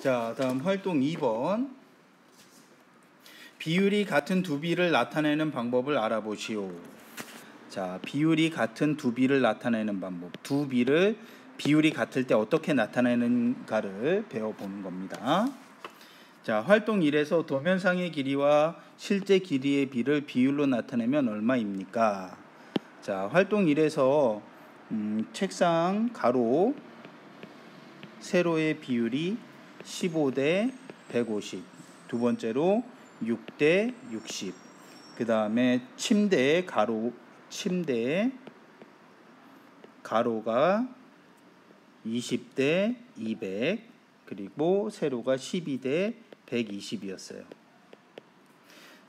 자, 다음 활동 2번. 비율이 같은 두 비를 나타내는 방법을 알아보시오. 자, 비율이 같은 두 비를 나타내는 방법. 두 비를 비율이 같을 때 어떻게 나타내는가를 배워보는 겁니다. 자, 활동 1에서 도면상의 길이와 실제 길이의 비를 비율로 나타내면 얼마입니까? 자, 활동 1에서 책상 가로 세로의 비율이 15대 150, 두 번째로 6대 60, 그 다음에 침대 가로가 20대 200, 그리고 세로가 12대 120이었어요.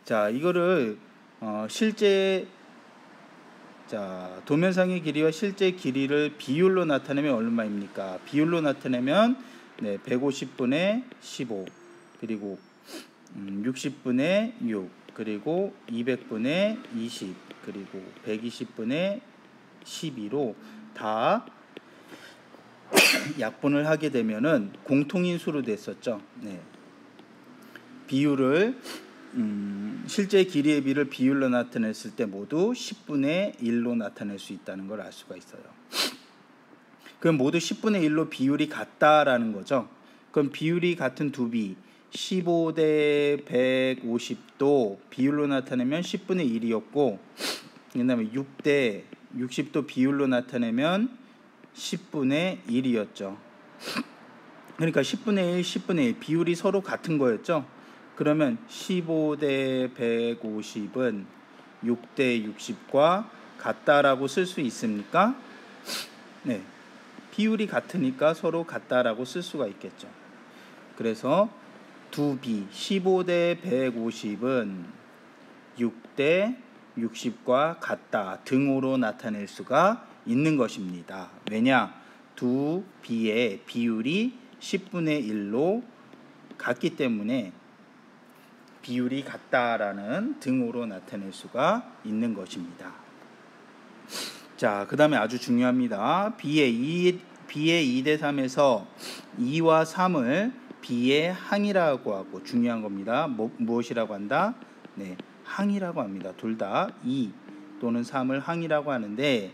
자, 이거를 도면상의 길이와 실제 길이를 비율로 나타내면 얼마입니까? 비율로 나타내면 150분의 15, 그리고 60분의 6, 그리고 200분의 20, 그리고 120분의 12로 다 약분을 하게 되면은 공통인수로 됐었죠. 비율을 실제 길이의 비를 비율로 나타냈을 때 모두 10분의 1로 나타낼 수 있다는 걸 알 수가 있어요. 그럼 모두 10분의 1로 비율이 같다라는 거죠. 그럼 비율이 같은 두 비 15대 150도 비율로 나타내면 10분의 1이었고, 그 다음에 6대 60도 비율로 나타내면 10분의 1이었죠. 그러니까 10분의 1, 10분의 1 비율이 서로 같은 거였죠. 그러면 15대 150은 6대 60과 같다라고 쓸 수 있습니까? 네, 비율이 같으니까 서로 같다라고 쓸 수가 있겠죠. 그래서 두 비 15대 150은 6대 60과 같다 등호로 나타낼 수가 있는 것입니다. 왜냐? 두 비의 비율이 10분의 1로 같기 때문에 비율이 같다라는 등호로 나타낼 수가 있는 것입니다. 자, 그 다음에 아주 중요합니다. B의 2대 3에서 2와 3을 B의 항이라고 하고, 중요한 겁니다. 무엇이라고 한다? 항이라고 합니다. 둘 다 2 또는 3을 항이라고 하는데,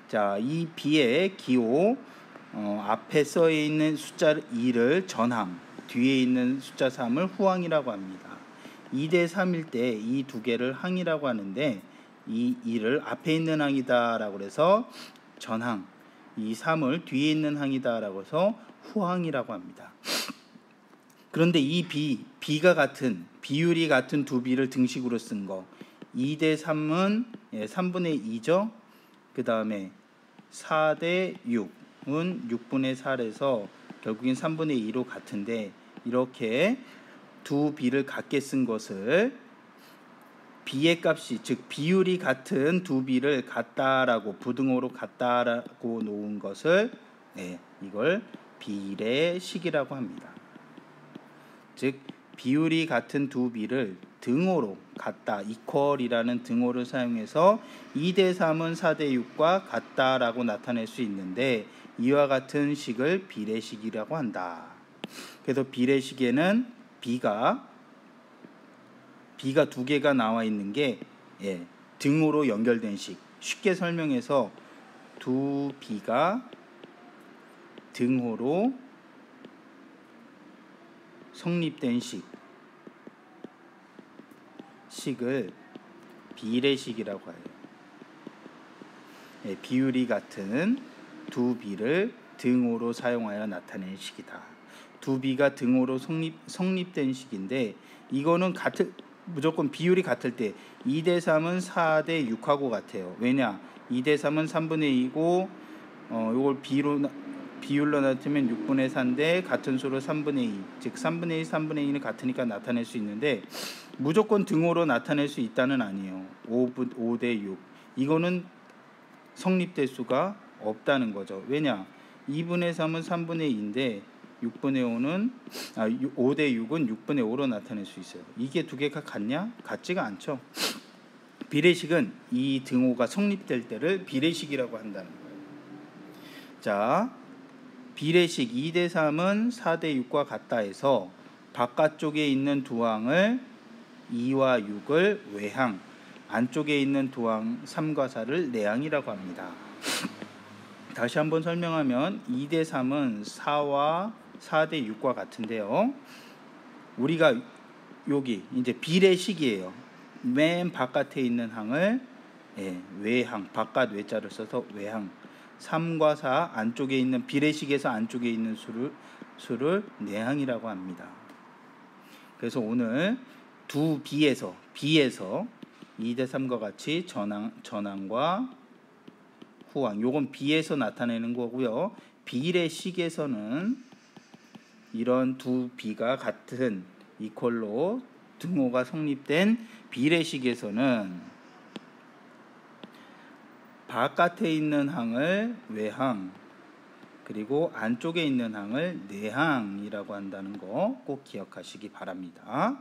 자, 이 B의 기호 앞에 써 있는 숫자 2를 전항, 뒤에 있는 숫자 3을 후항이라고 합니다. 2대 3일 때 이 두 개를 항이라고 하는데, 이 2를 앞에 있는 항이다 라고 해서 전항, 이 3을 뒤에 있는 항이다 라고 해서 후항이라고 합니다. 그런데 이 B가 같은, 비율이 같은 두 B를 등식으로 쓴 거, 2대 3은 3분의 2죠. 그 다음에 4대 6은 6분의 4에서 결국엔 3분의 2로 같은데, 이렇게 두 B를 같게 쓴 것을 B의 값이, 즉 비율이 같은 두 B를 같다라고, 부등호로 같다라고 놓은 것을 이걸 비례식이라고 합니다. 즉 비율이 같은 두 B를 등호로 같다, 이퀄이라는 등호를 사용해서 2대 3은 4대 6과 같다라고 나타낼 수 있는데, 이와 같은 식을 비례식이라고 한다. 그래서 비례식에는 B가 두 개가 나와 있는 게 등호로 연결된 식. 쉽게 설명해서 두 B가 등호로 성립된 식을 비례식이라고 해요. 비율이 같은 두 B를 등호로 사용하여 나타낸 식이다. 두 B가 등호로 성립된 식인데, 이거는 무조건 비율이 같을 때 2대 3은 4대 6하고 같아요. 왜냐? 2대 3은 3분의 2고 이걸 비율로 나타내면 6분의 4인데 같은 수로 3분의 2, 즉 3분의 1, 3분의 2는 같으니까 나타낼 수 있는데, 무조건 등호로 나타낼 수 있다는 아니에요. 5대 6 이거는 성립될 수가 없다는 거죠. 왜냐? 2분의 3은 3분의 2인데 5대 6은 6분의 5로 나타낼 수 있어요. 이게 두 개가 같냐? 같지가 않죠. 비례식은 이 등호가 성립될 때를 비례식이라고 한다는 거예요. 자, 비례식 2대3은 4대6과 같다 해서 바깥쪽에 있는 두 항을 2와 6을 외항, 안쪽에 있는 두 항 3과 4를 내항이라고 합니다. 다시 한번 설명하면 2대3은 4대6과 같은데요. 우리가 여기 이제 비례식이에요. 맨 바깥에 있는 항을 외항, 바깥 외자를 써서 외항, 3과 4 안쪽에 있는 비례식에서 안쪽에 있는 수를 내항이라고 합니다. 그래서 오늘 두 B에서 2대3과 같이 전항과 후항, 요건 B에서 나타내는 거고요. 비례식에서는 이런 두 B가 같은 이퀄로 등호가 성립된 비례식에서는 바깥에 있는 항을 외항, 그리고 안쪽에 있는 항을 내항이라고 한다는 거 꼭 기억하시기 바랍니다.